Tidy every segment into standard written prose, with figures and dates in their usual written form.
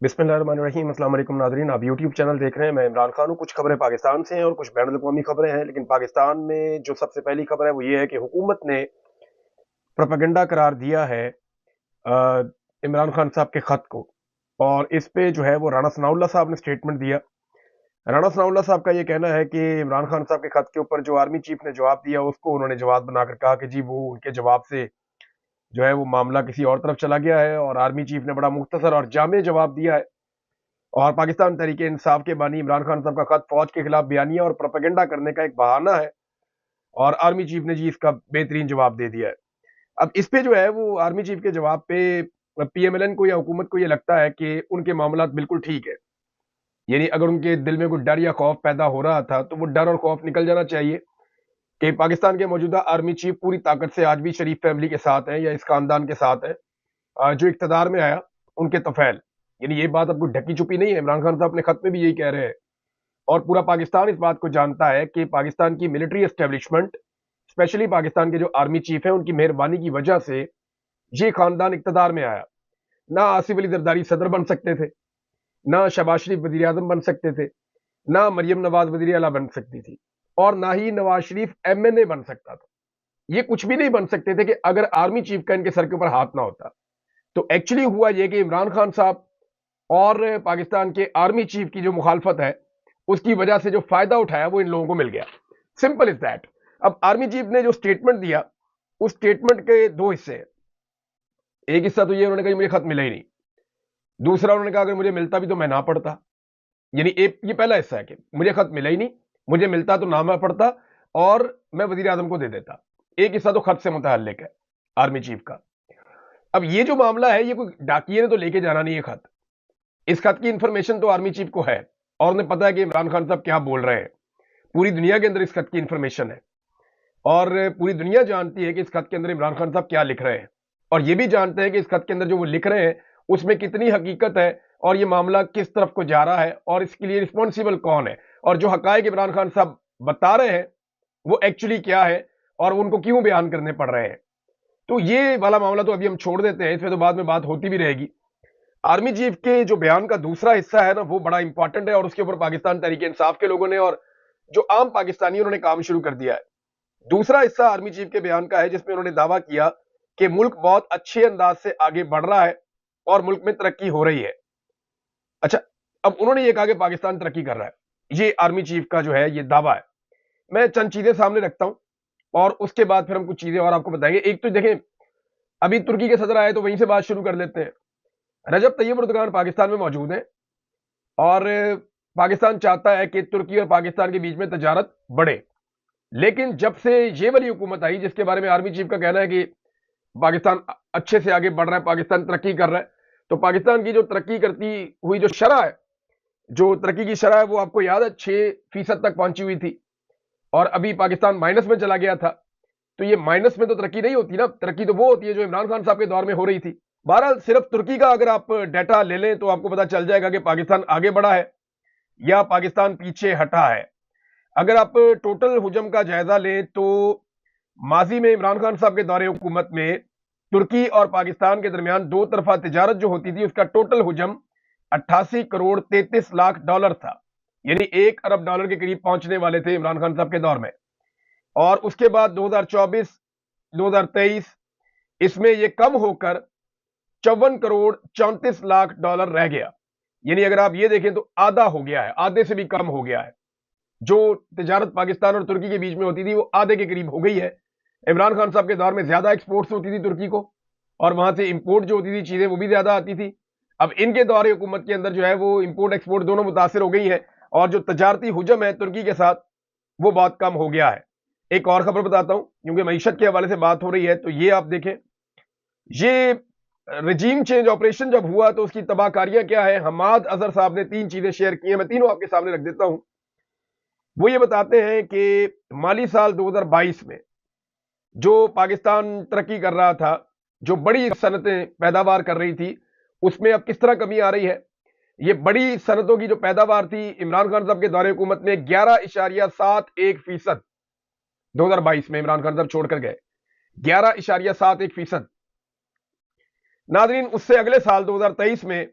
बिस्मिल्लाहिर्रहमानिर्रहीम। अस्सलाम वालेकुम नाज़रीन, आप यूट्यूब चैनल देख रहे हैं। मैं इमरान खान हूँ। कुछ खबरें पाकिस्तान से हैं और कुछ बैनुल अक़वामी खबरें हैं। लेकिन पाकिस्तान में जो सबसे पहली खबर है वो ये है कि हुकूमत ने प्रोपेगेंडा करार दिया है अ, इमरान खान साहब के खत को। और इस पे जो है वो राणा सनाउल्लाह साहब ने स्टेटमेंट दिया। राणा सनाउल्लाह साहब का ये कहना है कि इमरान खान साहब के खत के ऊपर जो आर्मी चीफ ने जवाब दिया उसको उन्होंने जवाब बनाकर कहा कि जी वो उनके जवाब से जो है वो मामला किसी और तरफ चला गया है। और आर्मी चीफ ने बड़ा मुख्तसर और जामे जवाब दिया है। और पाकिस्तान तहरीक इंसाफ के बानी इमरान खान साहब का खत फौज के खिलाफ बयानिया और प्रोपेगेंडा करने का एक बहाना है। और आर्मी चीफ ने जी इसका बेहतरीन जवाब दे दिया है। अब इस पे जो है वो आर्मी चीफ के जवाब पे पीएमएलएन को या हुकूमत को ये लगता है कि उनके मामला बिल्कुल ठीक है। यानी अगर उनके दिल में कोई डर या खौफ पैदा हो रहा था तो वो डर और खौफ निकल जाना चाहिए कि पाकिस्तान के मौजूदा आर्मी चीफ पूरी ताकत से आज भी शरीफ फैमिली के साथ है या इस खानदान के साथ है जो इक्तदार में आया उनके तफैल। यानी ये बात अब कोई ढकी छुपी नहीं है। इमरान खान साहब अपने खत में भी यही कह रहे हैं। और पूरा पाकिस्तान इस बात को जानता है कि पाकिस्तान की मिलिट्री एस्टेब्लिशमेंट, स्पेशली पाकिस्तान के जो आर्मी चीफ हैं, उनकी मेहरबानी की वजह से ये खानदान इक्तदार में आया। ना आसिफ अली जरदारी सदर बन सकते थे, ना शहबाज शरीफ वजीर आजम बन सकते थे, ना मरियम नवाज वजीर आला बन सकती थी, और ना ही नवाज शरीफ एमएनए बन सकता था। ये कुछ भी नहीं बन सकते थे कि अगर आर्मी चीफ का इनके सर के ऊपर हाथ ना होता। तो एक्चुअली हुआ ये कि इमरान खान साहब और पाकिस्तान के आर्मी चीफ की जो मुखालफत है उसकी वजह से जो फायदा उठाया वो इन लोगों को मिल गया। Simple is that. अब आर्मी चीफ ने जो स्टेटमेंट दिया उस स्टेटमेंट के दो हिस्से हैं। एक हिस्सा तो ये उन्होंने कहा मुझे खत मिला ही नहीं। दूसरा उन्होंने कहा अगर मुझे मिलता भी तो मैं ना पढ़ता। यानी एक ये पहला हिस्सा है कि मुझे खत मिला ही नहीं, मुझे मिलता तो ना मैं पढ़ता और मैं वजीर आजम को दे देता। एक हिस्सा तो खत से मुतल्लिक है आर्मी चीफ का। अब ये जो मामला है ये कोई डाकिए ने तो लेके जाना नहीं है खत। इस खत की इंफॉर्मेशन तो आर्मी चीफ को है और उन्हें पता है कि इमरान खान साहब क्या बोल रहे हैं। पूरी दुनिया के अंदर इस खत की इंफॉर्मेशन है और पूरी दुनिया जानती है कि इस खत के अंदर इमरान खान साहब क्या लिख रहे हैं। और ये भी जानते हैं कि इस खत के अंदर जो वो लिख रहे हैं उसमें कितनी हकीकत है और ये मामला किस तरफ को जा रहा है और इसके लिए रिस्पॉन्सिबल कौन है और जो हकायक इमरान खान साहब बता रहे हैं वो एक्चुअली क्या है और उनको क्यों बयान करने पड़ रहे हैं। तो ये वाला मामला तो अभी हम छोड़ देते हैं, इसमें तो बाद में बात होती भी रहेगी। आर्मी चीफ के जो बयान का दूसरा हिस्सा है ना वो बड़ा इंपॉर्टेंट है और उसके ऊपर पाकिस्तान तहरीक इंसाफ के लोगों ने और जो आम पाकिस्तानी उन्होंने काम शुरू कर दिया है। दूसरा हिस्सा आर्मी चीफ के बयान का है जिसमें उन्होंने दावा किया कि मुल्क बहुत अच्छे अंदाज से आगे बढ़ रहा है और मुल्क में तरक्की हो रही है। अच्छा, अब उन्होंने ये कहा कि पाकिस्तान तरक्की कर रहा है। ये आर्मी चीफ का जो है ये दावा है। मैं चंद चीजें सामने रखता हूं और उसके बाद फिर हम कुछ चीजें और आपको बताएंगे। एक तो देखें, अभी तुर्की के सदर आए तो वहीं से बात शुरू कर लेते हैं। रजब तैयब एर्दोगान पाकिस्तान में मौजूद हैं और पाकिस्तान चाहता है कि तुर्की और पाकिस्तान के बीच में तजारत बढ़े। लेकिन जब से ये वाली हुकूमत आई जिसके बारे में आर्मी चीफ का कहना है कि पाकिस्तान अच्छे से आगे बढ़ रहा है, पाकिस्तान तरक्की कर रहा है, तो पाकिस्तान की जो तरक्की करती हुई जो शरह है, जो तरक्की की शरह है वो आपको याद है 6% तक पहुंची हुई थी और अभी पाकिस्तान माइनस में चला गया था। तो ये माइनस में तो तरक्की नहीं होती ना, तरक्की तो वो होती है जो इमरान खान साहब के दौर में हो रही थी। बहरहाल सिर्फ तुर्की का अगर आप डाटा ले लें तो आपको पता चल जाएगा कि पाकिस्तान आगे बढ़ा है या पाकिस्तान पीछे हटा है। अगर आप टोटल हुजम का जायजा लें तो माजी में इमरान खान साहब के दौरे हुकूमत में तुर्की और पाकिस्तान के दरमियान दो तरफा तिजारत जो होती थी उसका टोटल हुजम 88 करोड़ 33 लाख डॉलर था। यानी 1 अरब डॉलर के करीब पहुंचने वाले थे इमरान खान साहब के दौर में। और उसके बाद 2024 2023 इसमें यह कम होकर 54 करोड़ 34 लाख डॉलर रह गया। यानी अगर आप ये देखें तो आधा हो गया है, आधे से भी कम हो गया है। जो तिजारत पाकिस्तान और तुर्की के बीच में होती थी वो आधे के करीब हो गई है। इमरान खान साहब के दौर में ज्यादा एक्सपोर्ट्स होती थी तुर्की को और वहां से इंपोर्ट जो होती थी चीजें वो भी ज्यादा आती थी। अब इनके दौरे हुकूमत के अंदर जो है वो इंपोर्ट एक्सपोर्ट दोनों मुतासर हो गई है और जो तजारती हुजम है तुर्की के साथ वो बहुत कम हो गया है। एक और खबर बताता हूं क्योंकि मईशत के हवाले से बात हो रही है। तो ये आप देखें, ये रजीम चेंज ऑपरेशन जब हुआ तो उसकी तबाहकारियां क्या है। हमाद अजहर साहब ने 3 चीजें शेयर की हैं, मैं तीनों आपके सामने रख देता हूं। वो ये बताते हैं कि माली साल 2022 में जो पाकिस्तान तरक्की कर रहा था, जो बड़ी सनतें पैदावार कर रही थी, उसमें अब किस तरह कमी आ रही है। ये बड़ी सनतों की जो पैदावार थी इमरान खान साहब के दौरे हुकूमत में 11.71% 2022 में इमरान खान साहब छोड़कर गए 11.71%। नाजरीन, उससे अगले साल 2023 में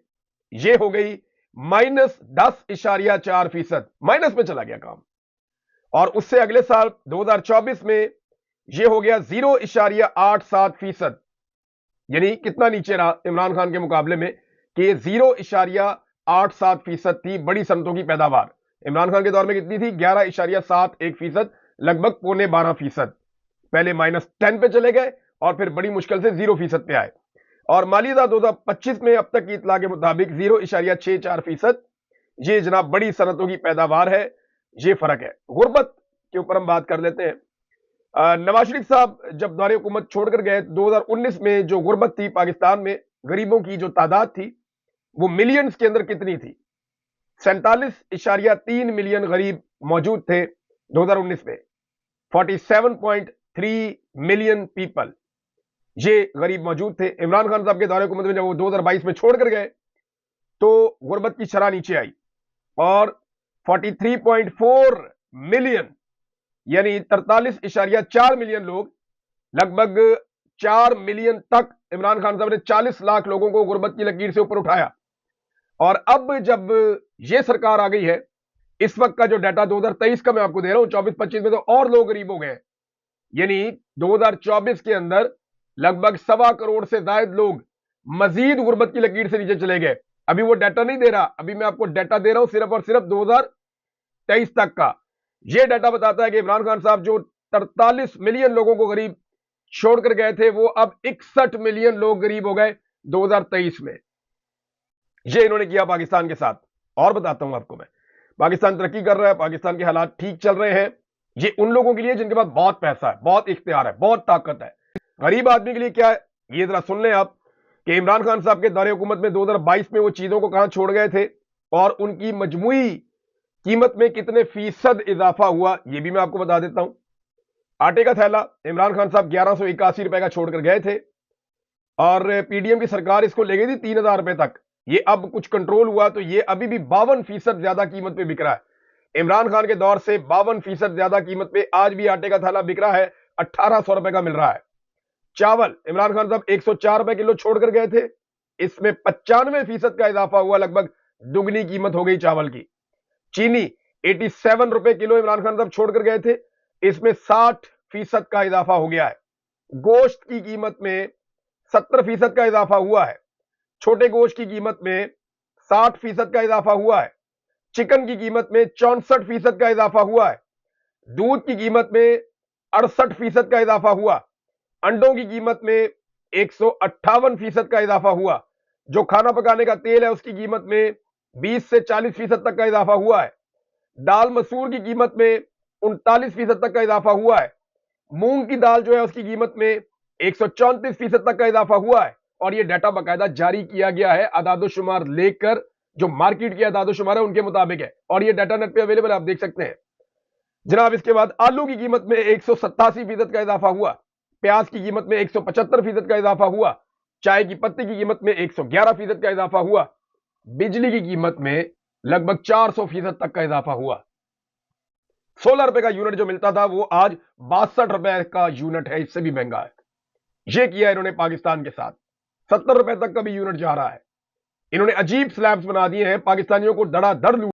یہ ہو گئی -10.4%، مائنس میں چلا گیا کام. اور اس سے اگلے سال 2024 میں یہ ہو گیا 0.87%. یعنی کتنا نیچے رہا عمران خان کے مقابلے میں کہ 0.87% تھی بڑی صنعتوں کی پیداوار. عمران خان کے دور میں کتنی تھی؟ 11.71%، لگ بھگ 12.5%. پہلے -10 پہ چلے گئے اور پھر بڑی مشکل سے 0% پہ آئے. اور مالی سال 2025 میں اب تک کی اطلاع کے مطابق 0.64%. یہ جناب بڑی صنعتوں کی پیداوار ہے. یہ فرق ہے. غربت کے اوپر ہم بات کر لیتے ہیں. نواز شریف صاحب جب دور حکومت چھوڑ کر گئے 2019 میں جو غربت تھی پاکستان میں، غریبوں کی جو تعداد تھی وہ ملینز کے اندر کتنی تھی؟ 47.3 ملین غریب موجود تھے 2019 میں. 47.3 ملین پیپل یہ غریب موجود تھے. عمران خان صاحب کے دور حکومت میں جب وہ 2022 میں چھوڑ کر گئے تو غربت کی شرح نیچے آئی اور 43.4 ملین یعنی 43.4 ملین لوگ، لگ بھگ 4 ملین تک عمران خان صاحب نے 40 لاکھ لوگوں کو غربت کی لکیر سے اوپر اٹھایا. اور اب جب یہ سرکار آ گئی ہے، اس وقت کا جو ڈیٹا 2023 کا میں آپ کو دے رہا ہوں، 24-25 میں تو اور لوگ غریب ہو گئے. یعنی 2024 کے اندر لگ بھگ 1.25 کروڑ سے زائد لوگ مزید غربت کی لکیر سے نیچے چلے گئے. ابھی وہ ڈیٹا نہیں دے رہا، ابھی میں آپ کو ڈیٹا دے رہا ہوں صرف اور صرف 2023 تک کا. یہ ڈیٹا بتاتا ہے کہ عمران خان صاحب جو 43 ملین لوگوں کو غریب چھوڑ کر گئے تھے وہ اب 61 ملین لوگ غریب ہو گئے 2023 میں. یہ انہوں نے کیا پاکستان کے ساتھ. اور بتاتا ہوں آپ کو میں، پاکستان ترقی کر رہا ہے، پاکستان کے حالات ٹھیک چل رہے ہیں. یہ ان لوگوں کے لیے جن کے پاس بہت پیسہ ہے، بہت اختیار ہے، بہت طاقت ہے. غریب آدمی کے لیے کیا ہے یہ ذرا سن لیں آپ کہ عمران خان صاحب کے دور حکومت میں 2022 میں وہ چیزوں کو کہاں چھوڑ گئے تھے اور ان کی مجموعی قیمت میں کتنے فیصد اضافہ ہوا یہ بھی میں آپ کو بتا دیتا ہوں. آٹے کا تھیلا عمران خان صاحب 1181 روپے کا چھوڑ کر گئے تھے اور پی ڈی ایم کی سرکار اس کو لے گئی تھی 3000 روپے تک. یہ اب کچھ کنٹرول ہوا تو یہ ابھی بھی 52% زیادہ قیمت پہ بک رہا ہے. عمران خان کے دور سے 52% زیادہ قیمت پہ آج بھی آٹے کا تھیلا بک رہا ہے. 1800 روپے کا مل رہا ہے. چاول عمران خان صاحب 104 روپے کلو چھوڑ کر گئے تھے، اس میں 95% کا اضافہ ہوا، لگ بھگ دگنی قیمت ہو گئی چاول کی. چینی 87 روپے کلو عمران خان صاحب چھوڑ کر گئے تھے، اس میں 60% کا اضافہ ہو گیا ہے. گوشت کی قیمت میں 70% کا اضافہ ہوا ہے. چھوٹے گوشت کی قیمت میں 60% کا اضافہ ہوا ہے. چکن کی قیمت میں 64% کا اضافہ ہوا ہے. دودھ کی قیمت میں 68% کا اضافہ ہوا. انڈوں کی قیمت میں 158% کا اضافہ ہوا. جو کھانا پکانے کا تیل ہے اس کی قیمت میں 20 سے 40% تک کا اضافہ ہوا ہے. دال مسور کی قیمت میں 39% تک کا اضافہ ہوا ہے. مونگ کی دال جو ہے اس کی قیمت میں 134% تک کا اضافہ ہوا ہے. اور یہ ڈیٹا باقاعدہ جاری کیا گیا ہے اعداد و شمار لے کر، جو مارکیٹ کے اعداد و شمار ہے ان کے مطابق ہے، اور یہ ڈیٹا نیٹ پہ اویلیبل آپ دیکھ سکتے ہیں جناب. اس کے بعد آلو کی قیمت میں 187% کا اضافہ ہوا. پیاز کی قیمت میں 175% کا اضافہ ہوا. چائے کی پتی کی قیمت میں 111% کا اضافہ ہوا. بجلی کی قیمت میں لگ بھگ 400% تک کا اضافہ ہوا. 16 روپے کا یونٹ جو ملتا تھا وہ آج 62 روپے کا یونٹ ہے، اس سے بھی مہنگا ہے. یہ کیا انہوں نے پاکستان کے ساتھ. 70 روپے تک کا بھی یونٹ جا رہا ہے. انہوں نے عجیب سلیبز بنا دیے ہیں، پاکستانیوں کو دڑا دڑ لوٹ